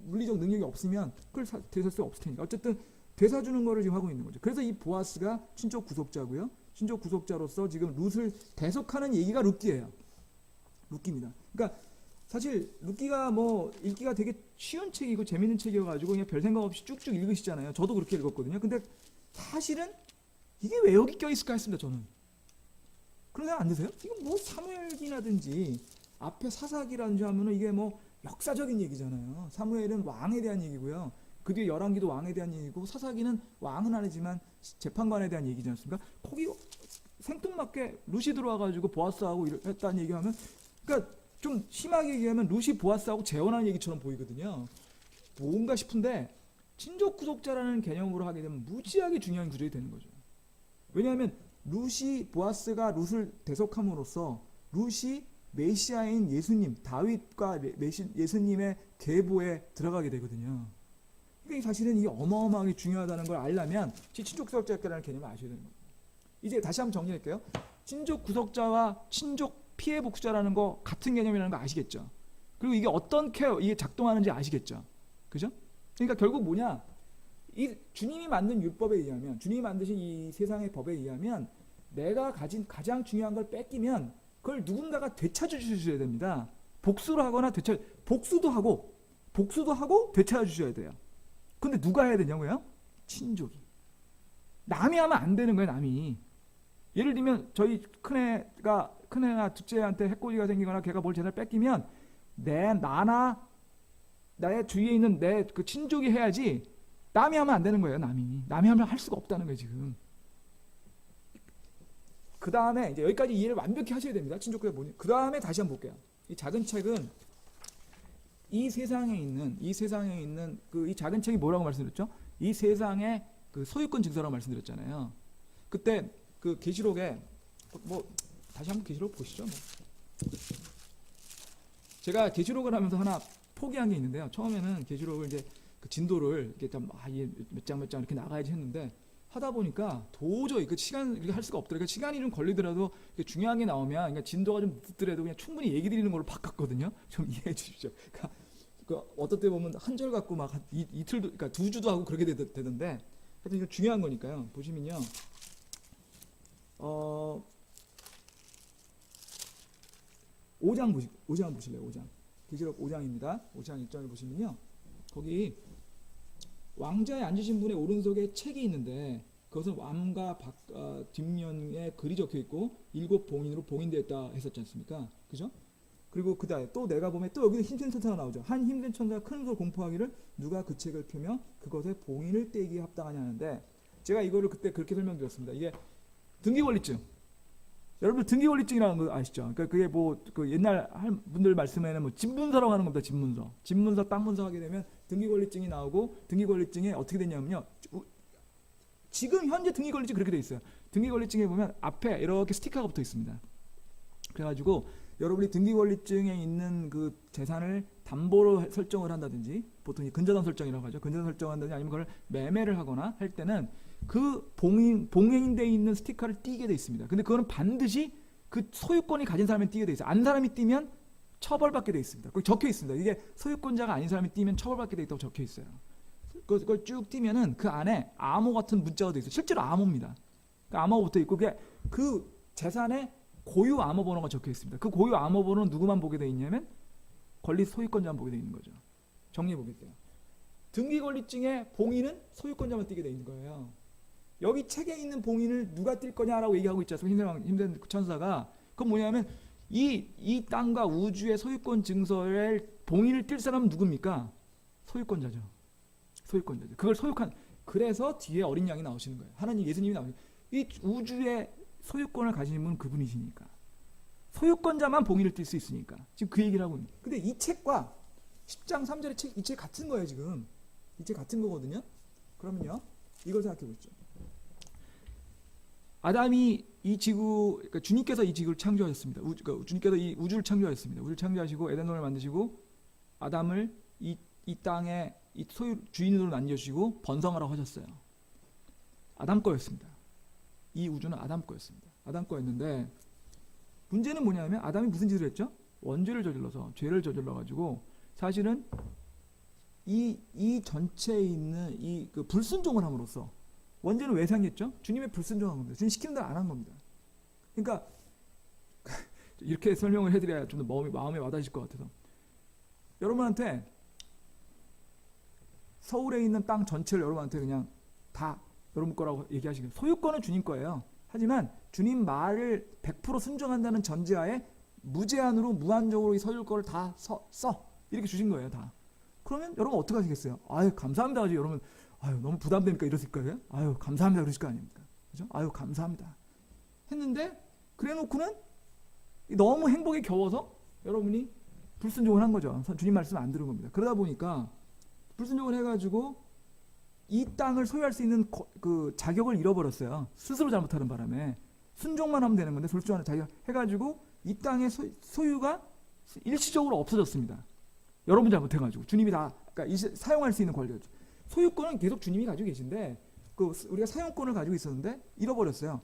물리적 능력이 없으면 그걸 되살 수 없을 테니까. 어쨌든 되사주는 거를 지금 하고 있는 거죠. 그래서 이 보아스가 친족 구속자고요. 친족 구속자로서 지금 룻을 대속하는 얘기가 룻기예요. 룻기입니다. 그러니까 사실 룻기가 뭐 읽기가 되게 쉬운 책이고 재밌는 책이어가지고 그냥 별 생각 없이 쭉쭉 읽으시잖아요. 저도 그렇게 읽었거든요. 근데 사실은 이게 왜 여기 껴있을까 했습니다. 저는. 그런 생각 안 드세요? 이거 뭐 사무엘기라든지 앞에 사사기라든지 하면은 이게 뭐 역사적인 얘기잖아요. 사무엘은 왕에 대한 얘기고요. 그 뒤에 열왕기도 왕에 대한 얘기고 사사기는 왕은 아니지만 재판관에 대한 얘기지 않습니까? 거기 생뚱맞게 룻이 들어와가지고 보아스하고 했다는 얘기하면, 그러니까 좀 심하게 얘기하면 룻이 보아스하고 재혼하는 얘기처럼 보이거든요. 뭔가 싶은데 친족 구속자라는 개념으로 하게 되면 무지하게 중요한 구조이 되는 거죠. 왜냐하면 보아스가 룻을 대속함으로써 룻이 메시아인 예수님, 다윗과 예수님의 계보에 들어가게 되거든요. 그러니까 사실은 이게 어마어마하게 중요하다는 걸 알려면 친족 구속자라는 개념을 아셔야 되는 겁니다. 이제 다시 한번 정리할게요. 친족 구속자와 친족 피해 복수자라는 거 같은 개념이라는 거 아시겠죠? 그리고 이게 어떤 이게 작동하는지 아시겠죠? 그죠? 그러니까 결국 뭐냐? 이 주님이 만든 율법에 의하면, 주님이 만드신 이 세상의 법에 의하면 내가 가진 가장 중요한 걸 뺏기면 그걸 누군가가 되찾아 주셔야 됩니다. 복수를 하거나 복수도 하고 되찾아 주셔야 돼요. 근데 누가 해야 되냐고요? 친족이. 남이 하면 안 되는 거예요, 남이. 예를 들면 저희 큰애나 둘째한테 해코지가 생기거나 걔가 뭘 재산을 뺏기면 나나 나의 주위에 있는 내 그 친족이 해야지 남이 하면 안 되는 거예요, 남이 하면 할 수가 없다는 거예요, 지금. 그 다음에 이제 여기까지 이해를 완벽히 하셔야 됩니다. 친족구가 뭐니? 그 다음에 다시 한번 볼게요. 이 작은 책은 이 세상에 있는 이 작은 책이 뭐라고 말씀드렸죠? 이 세상의 그 소유권 증서라고 말씀드렸잖아요. 그때 그 계시록에 뭐 다시 한번 계시록 보시죠. 뭐. 제가 계시록을 하면서 하나 포기한 게 있는데요. 처음에는 계시록을 이제 그 진도를 이렇게 좀 몇 장 이렇게 나가야지 했는데 하다 보니까 도저히 그 시간 이렇게 할 수가 없더라고요. 그러니까 시간이 좀 걸리더라도 중요한 게 나오면, 그러니까 진도가 좀 늦더라도 그냥 충분히 얘기 드리는 걸로 바꿨거든요. 좀 이해해 주십시오. 그러니까 어떨 때 보면 한 절 갖고 막 이틀도, 그러니까 2주도 하고 그렇게 되던데, 하여튼 이거 중요한 거니까요. 보시면요, 5장 보실래요? 5장. 계시록 5장입니다. 5장 1장을 보시면요, 거기 왕자에 앉으신 분의 오른손에 책이 있는데 그것은 왕과 뒷면에 글이 적혀 있고 7 봉인으로 봉인되었다 했었지 않습니까? 그죠? 그리고 그 다음에 또 내가 보면 또 여기서 힘센 천사가 나오죠. 한 힘센 천사가 큰 소리로 공포하기를 누가 그 책을 펴며 그것에 봉인을 떼기에 합당하냐 하는데, 제가 이거를 그때 그렇게 설명드렸습니다. 이게 등기권리증. 여러분 등기권리증이라는 거 아시죠? 그러니까 그게 뭐 그 옛날 분들 말씀에는 뭐 집문서라고 하는 겁니다. 집문서, 땅 문서 하게 되면 등기권리증이 나오고 등기권리증에 어떻게 되냐면요. 지금 현재 등기권리증 그렇게 돼 있어요. 등기권리증에 보면 앞에 이렇게 스티커가 붙어 있습니다. 그래가지고 여러분이 등기권리증에 있는 그 재산을 담보로 설정을 한다든지 보통 근저당 설정이라고 하죠. 근저당 설정한다든지 아니면 그걸 매매를 하거나 할 때는 그 봉행되어 있는 스티커를 띄게 돼 있습니다. 근데 그거는 반드시 그 소유권이 가진 사람이 띄게 돼 있어요. 안 사람이 띄면 처벌받게 돼 있습니다. 거기 적혀 있습니다. 이게 소유권자가 아닌 사람이 띄면 처벌받게 돼 있다고 적혀 있어요. 그걸 쭉 띄면은 그 안에 암호 같은 문자가 돼 있어요. 실제로 암호입니다. 그 암호가 붙어 있고 그 재산에 고유 암호 번호가 적혀 있습니다. 그 고유 암호 번호는 누구만 보게 돼 있냐면 권리 소유권자만 보게 돼 있는 거죠. 정리해 보겠어요. 등기권리증의 봉인은 소유권자만 띄게 돼 있는 거예요. 여기 책에 있는 봉인을 누가 띨 거냐라고 얘기하고 있지 않습니까? 힘든 천사가. 그건 뭐냐면 이 땅과 우주의 소유권 증서에 봉인을 띨 사람은 누굽니까? 소유권자죠. 그걸 소유한. 그래서 뒤에 어린 양이 나오시는 거예요. 하나님 예수님이 나오시는 거예요. 이 우주의 소유권을 가진 분은 그분이시니까. 소유권자만 봉인을 띨 수 있으니까. 지금 그 얘기를 하고 있는 거예요. 근데 이 책과 10장 3절의 책, 이 책 같은 거예요, 지금. 이 책 같은 거거든요. 그러면요, 이걸 생각해 보시죠. 아담이 이 지구, 그러니까 주님께서 이 지구를 창조하셨습니다. 그러니까 주님께서 이 우주를 창조하셨습니다. 우주를 창조하시고 에덴동을 만드시고 아담을 이 땅의 이 소유 주인으로 남겨주시고 번성하라고 하셨어요. 아담 거였습니다. 이 우주는 아담 거였습니다. 아담 거였는데 문제는 뭐냐면 아담이 무슨 짓을 했죠? 원죄를 저질러서 죄를 저질러가지고 사실은 이 전체에 있는 이 그 불순종을 함으로써 원죄는 왜 생겼죠? 주님의 불순종한 겁니다. 주님 시키는 대로 안 한 겁니다. 그러니까 이렇게 설명을 해드려야 좀 더 마음에 와닿으실 것 같아서 여러분한테 서울에 있는 땅 전체를 여러분한테 그냥 다 여러분 거라고 얘기하시길 소유권은 주님 거예요. 하지만 주님 말을 100% 순종한다는 전제하에 무제한으로 무한적으로 이 소유권을 다 써 이렇게 주신 거예요. 다. 그러면 여러분 어떻게 하시겠어요? 아유 감사합니다 하지. 여러분 아유 너무 부담되니까 이러실 거예요? 아유 감사합니다 그러실 거 아닙니까? 그죠? 아유 감사합니다 했는데 그래 놓고는 너무 행복에 겨워서 여러분이 불순종을 한 거죠. 주님 말씀 안 들은 겁니다. 그러다 보니까 불순종을 해가지고 이 땅을 소유할 수 있는 그 자격을 잃어버렸어요. 스스로 잘못하는 바람에. 순종만 하면 되는 건데 불순종하는 자격 해가지고 이 땅의 소유가 일시적으로 없어졌습니다. 여러분 잘못해가지고 주님이 다 그러니까 사용할 수 있는 권리였죠. 소유권은 계속 주님이 가지고 계신데 우리가 사용권을 가지고 있었는데 잃어버렸어요.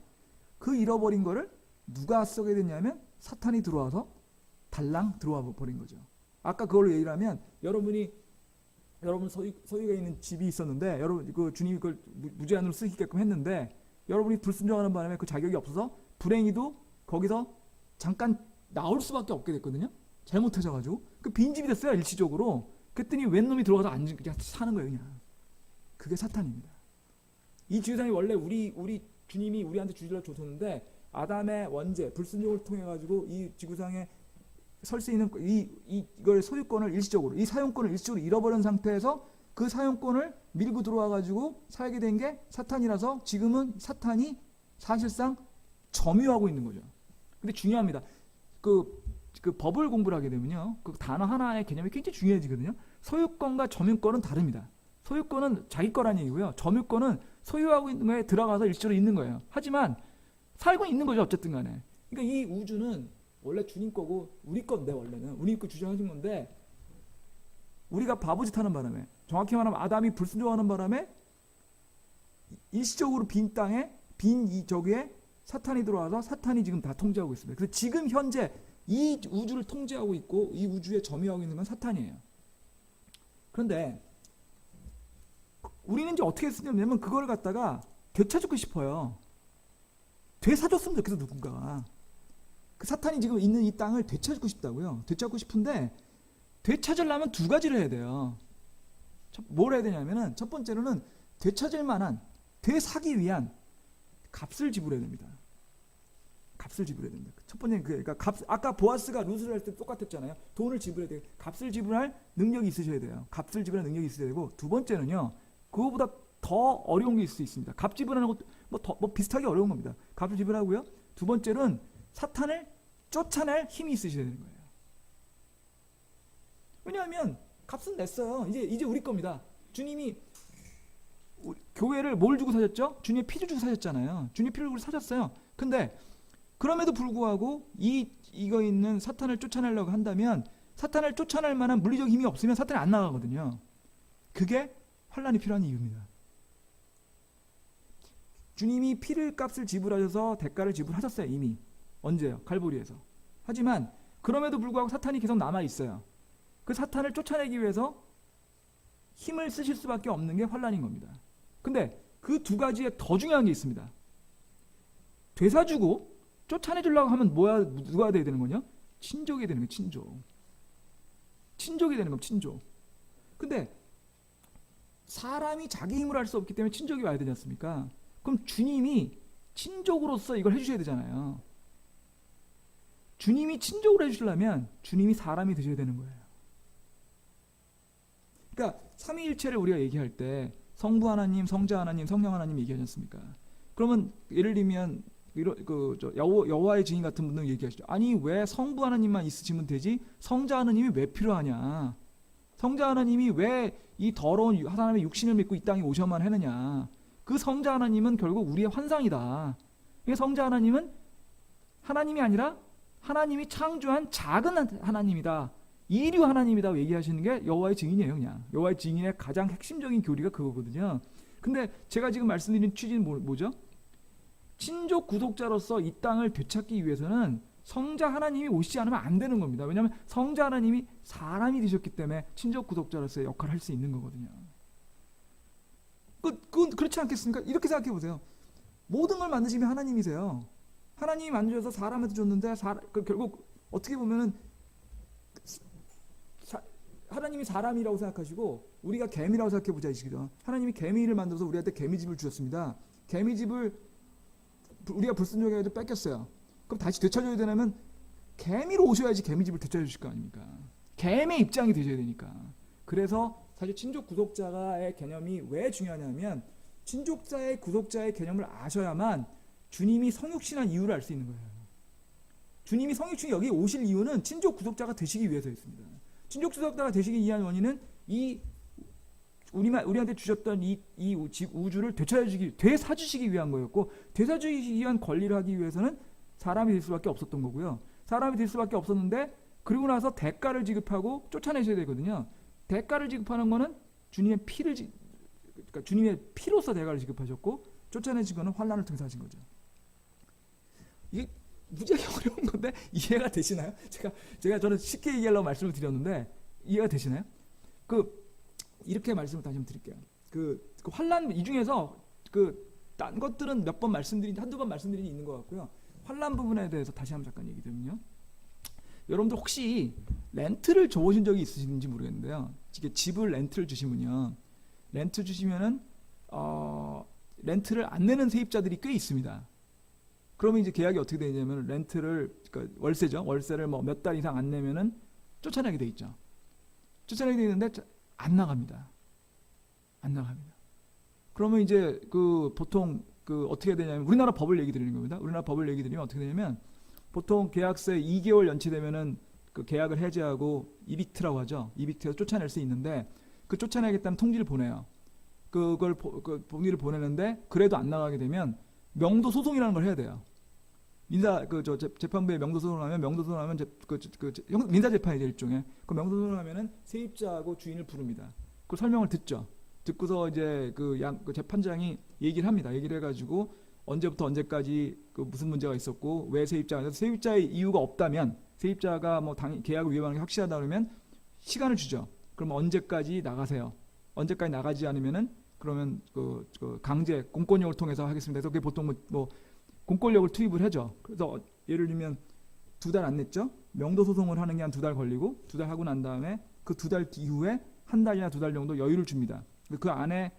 그 잃어버린 거를 누가 쓰게 됐냐면 사탄이 들어와서 달랑 들어와 버린 거죠. 아까 그걸로 얘기를 하면 여러분 소유가 있는 집이 있었는데 여러분 그 주님이 그걸 무제한으로 쓰게끔 했는데 여러분이 불순종하는 바람에 그 자격이 없어서 불행히도 거기서 잠깐 나올 수밖에 없게 됐거든요. 잘못해져가지고 그 빈집이 됐어요 일시적으로. 그랬더니 웬 놈이 들어가서 그냥 사는 거예요 그냥. 그게 사탄입니다. 이 지구상이 원래 우리 주님이 우리한테 주질러 줬었는데 아담의 원죄 불순종을 통해 가지고 이 지구상에 설 수 있는 이걸 소유권을 일시적으로 이 사용권을 일시적으로 잃어버린 상태에서 그 사용권을 밀고 들어와 가지고 살게 된 게 사탄이라서 지금은 사탄이 사실상 점유하고 있는 거죠. 근데 중요합니다. 그 법을 공부를 하게 되면요. 그 단어 하나의 개념이 굉장히 중요해지거든요. 소유권과 점유권은 다릅니다. 소유권은 자기 거란 얘기고요. 점유권은 소유하고 있는 거에 들어가서 일시적으로 있는 거예요. 하지만 살고 있는 거죠. 어쨌든 간에. 그러니까 이 우주는 원래 주님 거고 우리 건데 원래는 우리 거 주장하신 건데 우리가 바보짓 하는 바람에 정확히 말하면 아담이 불순종하는 바람에 일시적으로 빈 땅에 저기에 사탄이 들어와서 사탄이 지금 다 통제하고 있습니다. 그래서 지금 현재 이 우주를 통제하고 있고 이 우주에 점유하고 있는 건 사탄이에요. 그런데 우리는 이제 어떻게 쓰냐면 그걸 갖다가 되찾고 싶어요. 되사줬으면 좋겠어 누군가가. 그 사탄이 지금 있는 이 땅을 되찾고 싶다고요. 되찾고 싶은데 되찾으려면 두 가지를 해야 돼요. 뭘 해야 되냐면은 첫 번째로는 되찾을 만한 되사기 위한 값을 지불해야 됩니다. 값을 지불해야 됩니다. 첫 번째는 그러니까 아까 보아스가 루스를 할 때 똑같았잖아요. 돈을 지불해야 돼요. 값을 지불할 능력이 있으셔야 돼요. 값을 지불할 능력이 있어야 되고 두 번째는요. 그거보다 더 어려운 게 있을 수 있습니다. 값 지불하는 것도 뭐 비슷하게 어려운 겁니다. 값을 지불하고요. 두 번째는 사탄을 쫓아낼 힘이 있으셔야 되는 거예요. 왜냐하면 값은 냈어요. 이제 우리 겁니다. 주님이 교회를 뭘 주고 사셨죠? 주님의 피를 주고 사셨잖아요. 주님의 피를 주고 사셨어요. 근데 그럼에도 불구하고 이거 있는 사탄을 쫓아내려고 한다면 사탄을 쫓아낼 만한 물리적 힘이 없으면 사탄이 안 나가거든요. 그게 환란이 필요한 이유입니다. 주님이 피를 값을 지불하셔서 대가를 지불하셨어요. 이미. 언제요? 갈보리에서. 하지만 그럼에도 불구하고 사탄이 계속 남아있어요. 그 사탄을 쫓아내기 위해서 힘을 쓰실 수밖에 없는 게 환란인 겁니다. 근데 그 두 가지에 더 중요한 게 있습니다. 되사주고 쫓아내주려고 하면 누가 돼야 되는 거냐? 친족이 되는 거예요. 친족이 되는 겁니다. 친족. 근데 사람이 자기 힘으로 할 수 없기 때문에 친족이 와야 되지 않습니까? 그럼 주님이 친족으로서 이걸 해주셔야 되잖아요. 주님이 친족으로 해주시려면 주님이 사람이 되셔야 되는 거예요. 그러니까 삼위일체를 우리가 얘기할 때 성부 하나님, 성자 하나님, 성령 하나님 얘기하지 않습니까? 그러면 예를 들면 여호와의 증인 같은 분들 얘기하시죠. 아니 왜 성부 하나님만 있으시면 되지? 성자 하나님이 왜 필요하냐? 성자 하나님이 왜 이 더러운 하나님의 육신을 믿고 이 땅에 오셔만 하느냐? 그 성자 하나님은 결국 우리의 환상이다. 성자 하나님은 하나님이 아니라 하나님이 창조한 작은 하나님이다. 이류 하나님이다 얘기하시는 게 여호와의 증인이에요. 그냥 여호와의 증인의 가장 핵심적인 교리가 그거거든요. 근데 제가 지금 말씀드린 취지는 뭐죠? 친족 구속자로서 이 땅을 되찾기 위해서는 성자 하나님이 오시지 않으면 안 되는 겁니다. 왜냐하면 성자 하나님이 사람이 되셨기 때문에 친족 구속자로서의 역할을 할 수 있는 거거든요. 그건 그렇지 않겠습니까? 이렇게 생각해 보세요. 모든 걸 만드신 게 하나님이세요. 하나님이 만드셔서 사람한테 줬는데 결국 어떻게 보면은 하나님이 사람이라고 생각하시고 우리가 개미라고 생각해 보자 이 식이죠. 하나님이 개미를 만들어서 우리한테 개미집을 주셨습니다. 개미집을 우리가 불순종해서 뺏겼어요. 그럼 다시 되찾아야 되냐면 개미로 오셔야지 개미집을 되찾아 주실 거 아닙니까? 개미의 입장이 되셔야 되니까. 그래서 사실 친족 구속자의 개념이 왜 중요하냐면 친족자의 구속자의 개념을 아셔야만 주님이 성육신한 이유를 알 수 있는 거예요. 주님이 성육신이 여기 오실 이유는 친족 구속자가 되시기 위해서였습니다. 친족 구속자가 되시기 위한 원인은 우리한테 주셨던 이 우주를 되사주시기 위한 거였고, 되사주시기 위한 권리를 하기 위해서는 사람이 될 수밖에 없었던 거고요. 사람이 될 수밖에 없었는데 그리고 나서 대가를 지급하고 쫓아내셔야 되거든요. 대가를 지급하는 거는 그러니까 주님의 피로서 대가를 지급하셨고, 쫓아내신 거는 환란을 통해서 하신 거죠. 이게 무지하게 어려운 건데 이해가 되시나요? 저는 쉽게 얘기하려고 말씀을 드렸는데 이해가 되시나요? 이렇게 말씀을 다시 한번 드릴게요. 그 환란 이 중에서 딴 것들은 한두 번 말씀드린 있는 것 같고요. 환란 부분에 대해서 다시 한번 잠깐 얘기 드리면요. 여러분들 혹시 렌트를 줘보신 적이 있으신지 모르겠는데요. 이게 집을 렌트를 주시면요. 렌트 주시면은 렌트를 안 내는 세입자들이 꽤 있습니다. 그러면 이제 계약이 어떻게 되냐면 그러니까 월세죠. 월세를 뭐 몇 달 이상 안 내면은 쫓아내게 돼 있죠. 쫓아내게 돼 있는데 안 나갑니다. 그러면 이제 보통 어떻게 해야 되냐면 우리나라 법을 얘기 드리는 겁니다. 우리나라 법을 얘기 드리면 어떻게 되냐면 보통 계약서에 2개월 연체되면은 그 계약을 해지하고 이빅트라고 하죠. 이빅트에서 쫓아낼 수 있는데 그 쫓아내겠다는 통지를 보내요. 그걸 통지를 보내는데 그래도 안 나가게 되면 명도 소송이라는 걸 해야 돼요. 재판부에 명도 소송을 하면 민사 재판이죠, 일종의. 그 명도 소송을 하면은 세입자하고 주인을 부릅니다. 그 설명을 듣고서 이제 그 재판장이 얘기를 합니다. 얘기를 해가지고 언제부터 언제까지 무슨 문제가 있었고 왜 세입자의 이유가 없다면, 세입자가 뭐 계약을 위반한 게 확실하다 그러면 시간을 주죠. 그럼 언제까지 나가세요. 언제까지 나가지 않으면은 그러면 강제 공권력을 통해서 하겠습니다. 그래서 그게 보통 뭐 공권력을 투입을 하죠. 그래서 예를 들면 2달 안 냈죠. 명도 소송을 하는 게 한 2달 걸리고 2달 하고 난 다음에 그 2달 이후에 한 달이나 2달 정도 여유를 줍니다. 그 안에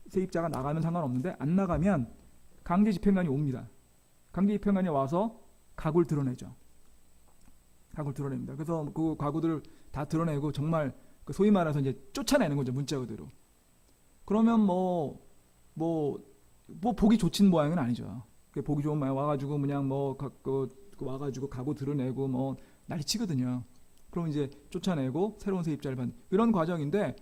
세입자가 나가면 상관없는데 안 나가면 강제 집행관이 옵니다. 강제 집행관이 와서 가구를 드러내죠. 가구를 드러냅니다. 그래서 그 가구들을 다 드러내고 정말 소위 말해서 이제 쫓아내는 거죠. 문자 그대로. 그러면 뭐 보기 좋진 모양은 아니죠. 보기 좋은 모양 와가지고 그냥 와가지고 가구 드러내고 뭐 난리치거든요. 그럼 이제 쫓아내고 새로운 세입자를 받는 이런 과정인데,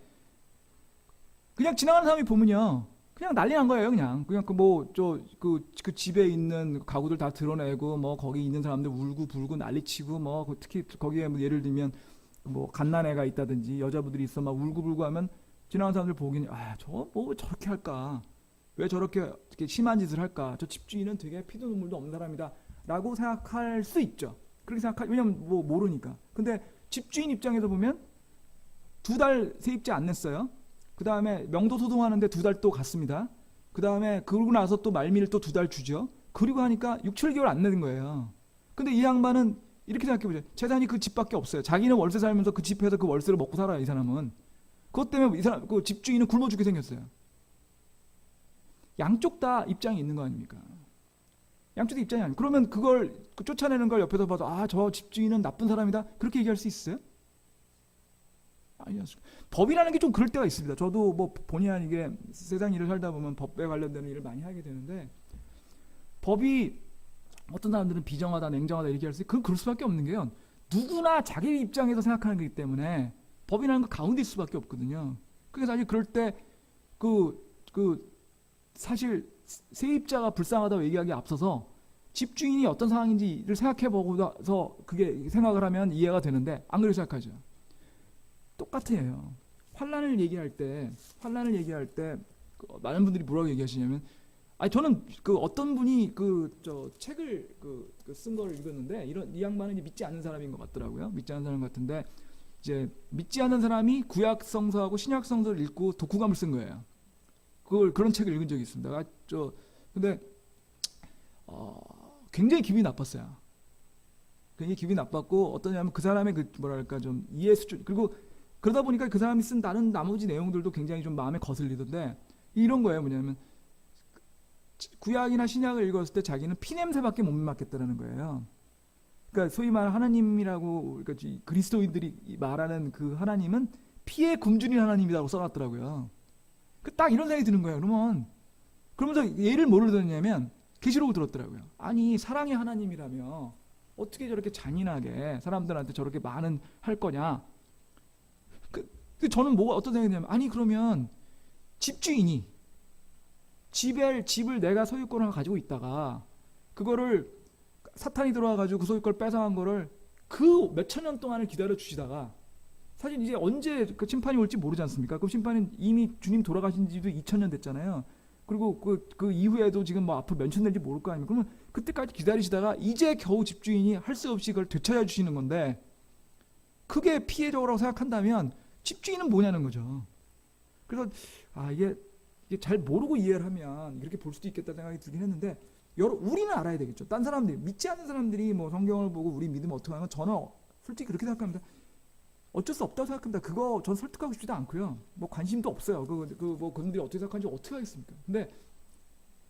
그냥 지나가는 사람이 보면요, 그냥 난리 난 거예요. 그냥 그 집에 있는 가구들 다 드러내고 뭐 거기 있는 사람들 울고 불고 난리치고 뭐 특히 거기에 뭐 예를 들면 뭐 갓난애가 있다든지 여자분들이 있어 막 울고 불고 하면 지나가는 사람들 보기엔 저거 뭐 저렇게 할까, 왜 저렇게 심한 짓을 할까, 저 집주인은 되게 피도 눈물도 없는 사람이다 라고 생각할 수 있죠. 그렇게 왜냐면 뭐 모르니까. 근데 집주인 입장에서 보면 2달 세입자 안 냈어요. 그 다음에 명도 소송하는데 2달 또 갔습니다. 그 다음에 그러고 나서 또 말미를 또 2달 주죠. 그리고 하니까 6, 7개월 안 내는 거예요. 근데 이 양반은 이렇게 생각해보죠. 재산이 그 집밖에 없어요. 자기는 월세 살면서 그 집에서 그 월세를 먹고 살아요. 이 사람은. 그것 때문에 이 사람, 그 집주인은 굶어 죽게 생겼어요. 양쪽 다 입장이 있는 거 아닙니까? 양쪽 다 입장이 아니에요. 그러면 그걸 쫓아내는 걸 옆에서 봐도 저 집주인은 나쁜 사람이다 그렇게 얘기할 수 있어요? 아니요. 법이라는 게 좀 그럴 때가 있습니다. 저도 뭐 본의 아니게 세상 일을 살다 보면 법에 관련되는 일을 많이 하게 되는데, 법이 어떤 사람들은 비정하다 냉정하다 이렇게 할 수 있어요. 그건 그럴 수밖에 없는 게요, 누구나 자기 입장에서 생각하는 거기 때문에 법이라는 건 가운데일 수밖에 없거든요. 그래서 사실 그럴 때 사실 세입자가 불쌍하다고 얘기하기에 앞서서 집주인이 어떤 상황인지를 생각해보고서 그게 생각을 하면 이해가 되는데, 안 그렇게 생각하죠. 똑같아요. 환란을 얘기할 때 많은 분들이 뭐라고 얘기하시냐면, 저는 어떤 분이 책을 쓴 걸 읽었는데, 이 양반은 이제 믿지 않는 사람인 것 같더라고요. 믿지 않는 사람 같은데, 이제 믿지 않는 사람이 구약 성서하고 신약 성서를 읽고 독후감을 쓴 거예요. 그런 책을 읽은 적이 있습니다. 근데 굉장히 기분이 나빴어요. 굉장히 기분이 나빴고, 어떠냐면 그 사람의 좀 이해 수준, 그리고 그러다 보니까 그 사람이 쓴 다른 나머지 내용들도 굉장히 좀 마음에 거슬리던데, 이런 거예요. 뭐냐면 구약이나 신약을 읽었을 때 자기는 피냄새밖에 못 맡겠다라는 거예요. 그러니까 소위 말하는 하나님이라고, 그러니까 그리스도인들이 말하는 그 하나님은 피에 굶주린 하나님이라고 써놨더라고요. 딱 이런 생각이 드는 거예요. 그러면서 예를 뭐를 들었냐면 계시록을 들었더라고요. 아니, 사랑의 하나님이라며 어떻게 저렇게 잔인하게 사람들한테 저렇게 많은 할 거냐. 저는 어떤 생각이냐면, 아니 그러면 집주인이 집을 내가 소유권을 가지고 있다가 그거를 사탄이 들어와가지고 그 소유권을 뺏어간 거를 그 몇천 년 동안을 기다려 주시다가, 사실 이제 언제 그 심판이 올지 모르지 않습니까? 그럼 심판은 이미 주님 돌아가신 지도 2000년 됐잖아요. 그리고 그 이후에도 지금 뭐 앞으로 몇천 년인지 모를 거 아닙니까? 그러면 그때까지 기다리시다가 이제 겨우 집주인이 할 수 없이 그걸 되찾아 주시는 건데, 그게 피해적으로 생각한다면 집주인은 뭐냐는 거죠. 그래서 이게 잘 모르고 이해를 하면 이렇게 볼 수도 있겠다는 생각이 들긴 했는데, 우리는 알아야 되겠죠. 딴 사람들이, 믿지 않는 사람들이 뭐 성경을 보고 우리 믿으면 어떻게 하는 건 저는 솔직히 그렇게 생각합니다. 어쩔 수 없다고 생각합니다. 그거 전 설득하고 싶지도 않고요. 뭐 관심도 없어요. 뭐 그분들이 어떻게 생각하는지 어떻게 하겠습니까? 근데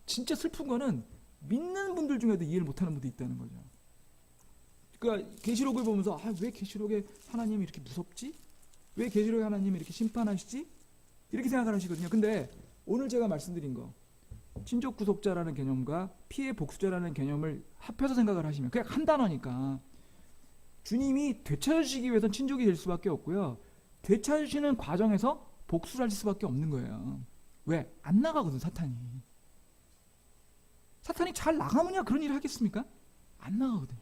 진짜 슬픈 거는 믿는 분들 중에도 이해를 못하는 분들이 있다는 거죠. 그러니까 계시록을 보면서 왜 계시록에 하나님이 이렇게 무섭지? 왜 계시록에 하나님이 이렇게 심판하시지? 이렇게 생각을 하시거든요. 근데 오늘 제가 말씀드린 거, 친족 구속자라는 개념과 피해 복수자라는 개념을 합해서 생각을 하시면, 그냥 한 단어니까 주님이 되찾으시기 위해서는 친족이 될 수밖에 없고요, 되찾으시는 과정에서 복수를 하실 수밖에 없는 거예요. 왜? 안 나가거든, 사탄이. 사탄이 잘 나가면야 그런 일을 하겠습니까? 안 나가거든요.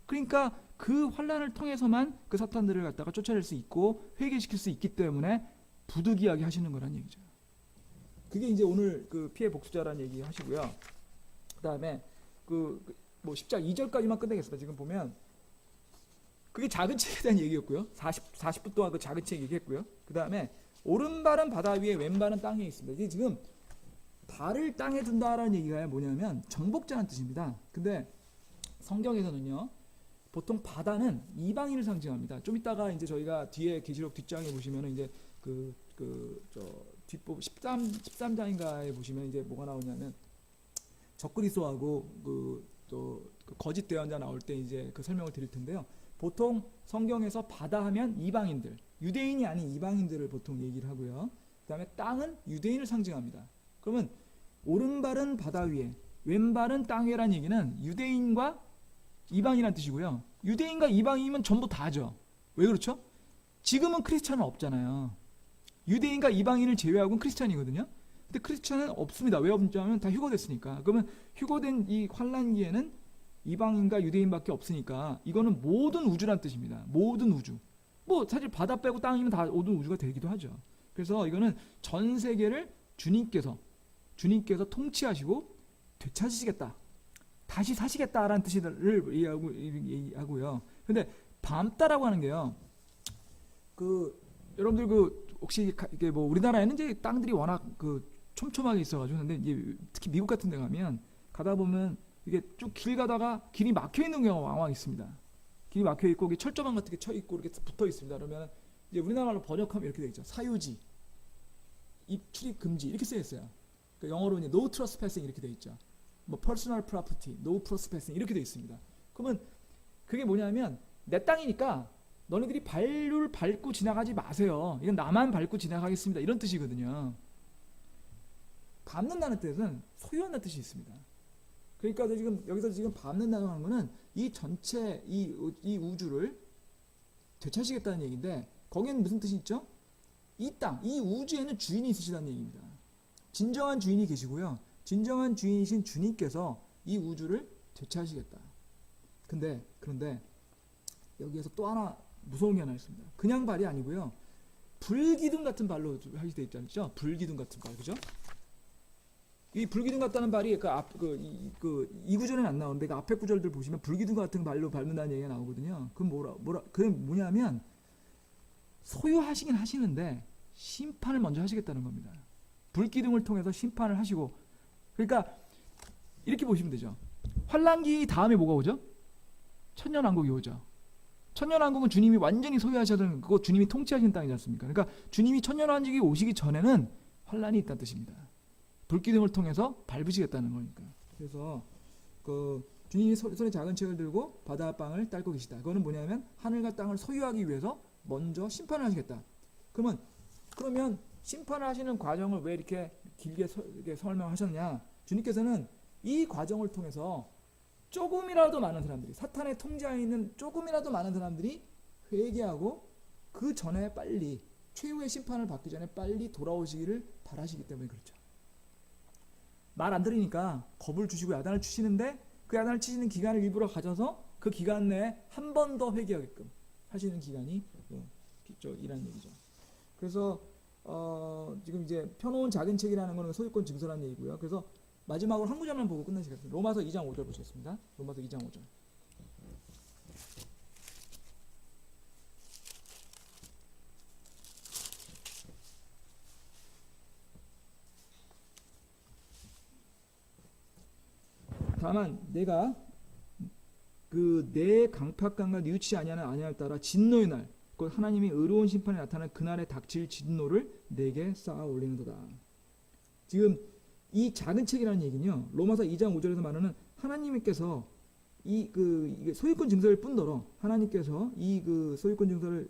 그러니까 그 환란을 통해서만 그 사탄들을 갖다가 쫓아낼 수 있고 회개시킬 수 있기 때문에 부득이하게 하시는 거란 얘기죠. 그게 이제 오늘 그 피해 복수자라는 얘기 하시고요. 그 다음에 뭐 10장 2절까지만 끝내겠습니다. 지금 보면 그게 작은 책에 대한 얘기였고요. 40분 동안 그 작은 책 얘기했고요. 그 다음에 오른발은 바다 위에 왼발은 땅에 있습니다. 이게 지금 발을 땅에 둔다라는 얘기가 뭐냐면 정복자라는 뜻입니다. 근데 성경에서는요, 보통 바다는 이방인을 상징합니다. 좀 이따가 이제 저희가 뒤에 계시록 뒷장에 보시면은 이제 뒷부분 13장인가에 보시면 이제 뭐가 나오냐면 적그리스도하고 거짓 대언자 나올 때 이제 그 설명을 드릴 텐데요. 보통 성경에서 바다 하면 이방인들, 유대인이 아닌 이방인들을 보통 얘기를 하고요. 그다음에 땅은 유대인을 상징합니다. 그러면 오른발은 바다 위에, 왼발은 땅 위에라는 얘기는 유대인과 이방인이란 뜻이고요. 유대인과 이방인이면 전부 다죠. 왜 그렇죠? 지금은 크리스찬은 없잖아요. 유대인과 이방인을 제외하고는 크리스찬이거든요. 근데 크리스찬은 없습니다. 왜 없냐면 다 휴거됐으니까. 그러면 휴거된 이 환란기에는 이방인과 유대인밖에 없으니까 이거는 모든 우주란 뜻입니다. 모든 우주. 뭐 사실 바다 빼고 땅이면 다 모든 우주가 되기도 하죠. 그래서 이거는 전 세계를 주님께서 통치하시고 되찾으시겠다. 다시 사시겠다라는 뜻을 얘기하고요. 근데 밤따라고 하는 게요. 여러분들 혹시 이게 뭐 우리나라에는 이제 땅들이 워낙 촘촘하게 있어가지고 근데 이제 특히 미국 같은 데 가다 보면 이게 쭉 길 가다가 길이 막혀 있는 경우가 왕왕 있습니다. 길이 막혀 있고 철조망 같은 게 쳐 있고 이렇게 붙어 있습니다. 그러면 이제 우리나라로 번역하면 이렇게 돼 있죠. 사유지, 입출입 금지 이렇게 써 있어요. 그러니까 영어로 이제 no trespassing 이렇게 돼 있죠. 뭐 personal property, no trespassing 이렇게 돼 있습니다. 그러면 그게 뭐냐면 내 땅이니까 너네들이 발을 밟고 지나가지 마세요. 이건 나만 밟고 지나가겠습니다. 이런 뜻이거든요. 밟는다는 뜻은 소유한다는 뜻이 있습니다. 그러니까 여기서 지금 밟는다고 하는 거는 이 전체 이 우주를 되찾으시겠다는 얘기인데 거기에는 무슨 뜻이 있죠? 이 땅, 이 우주에는 주인이 있으시다는 얘기입니다. 진정한 주인이 계시고요. 진정한 주인이신 주님께서 이 우주를 되찾으시겠다. 그런데 여기에서 또 하나 무서운 게 하나 있습니다. 그냥 발이 아니고요. 불기둥 같은 발로 하게 돼 있잖아요. 불기둥 같은 발, 그죠? 이 불기둥 같다는 발이 이 구절에는 안 나오는데 그 앞에 구절들 보시면 불기둥 같은 발로 밟는다는 얘기가 나오거든요. 그게 뭐냐면 소유하시긴 하시는데 심판을 먼저 하시겠다는 겁니다. 불기둥을 통해서 심판을 하시고, 그러니까 이렇게 보시면 되죠. 환란기 다음에 뭐가 오죠? 천년왕국이 오죠. 천년왕국은 주님이 완전히 소유하시던 그거 주님이 통치하시는 땅이지 않습니까? 그러니까 주님이 천년왕국이 오시기 전에는 환란이 있다는 뜻입니다. 불기둥을 통해서 밟으시겠다는 거니까. 그래서 주님이 손에 작은 책을 들고 바다 빵을 딸고 계시다. 그거는 뭐냐면 하늘과 땅을 소유하기 위해서 먼저 심판을 하시겠다. 그러면 심판을 하시는 과정을 왜 이렇게 길게 설명하셨냐? 주님께서는 이 과정을 통해서 조금이라도 많은 사람들이, 사탄의 통제하에 있는 조금이라도 많은 사람들이 회개하고 그 전에 빨리 최후의 심판을 받기 전에 빨리 돌아오시기를 바라시기 때문에 그렇죠. 말 안 들으니까 겁을 주시고 야단을 치시는데 그 야단을 치시는 기간을 일부러 가져서 그 기간 내에 한 번 더 회개하게끔 하시는 기간이 이라는 얘기죠. 그래서 지금 이제 펴놓은 작은 책이라는 거는 소유권 증서라는 얘기고요. 그래서 마지막으로 한 구절만 보고 끝내시겠습니다. 로마서 2장 5절 보시겠습니다. 로마서 2장 5절. 다만 내가 내 강팍강과 뉘우치지 아니할 따라 진노의 날 곧 하나님이 의로운 심판에 나타난 그날에 닥칠 진노를 내게 쌓아 올리는도다. 지금 이 작은 책이라는 얘기는요. 로마서 2장 5절에서 말하는 하나님께서 이게 소유권 증서일 뿐더러 하나님께서 소유권 증서를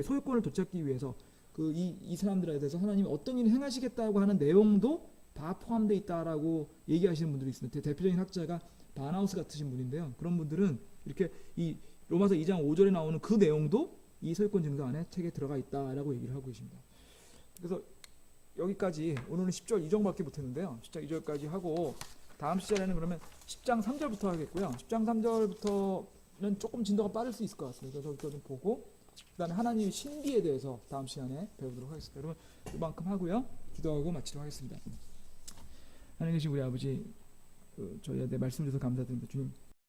소유권을 되찾기 위해서 이 사람들에 대해서 하나님이 어떤 일을 행하시겠다고 하는 내용도 다 포함되어 있다라고 얘기하시는 분들이 있습니다. 대표적인 학자가 바나우스 같으신 분인데요. 그런 분들은 이렇게 이 로마서 2장 5절에 나오는 그 내용도 이 소유권 증서 안에 책에 들어가 있다라고 얘기를 하고 계십니다. 그래서 여기까지 오늘은 10절 이 정도밖에 못했는데요. 10장 2절까지 하고 다음 시절에는 그러면 10장 3절부터 하겠고요. 10장 3절부터는 조금 진도가 빠를 수 있을 것 같습니다. 그래서 저기까지 좀 보고 그 다음에 하나님의 신비에 대해서 다음 시간에 배우도록 하겠습니다. 여러분 이만큼 하고요. 기도하고 마치도록 하겠습니다. 하나님 계신 우리 아버지, 저희한테 말씀 주셔서 감사드립니다. 주님,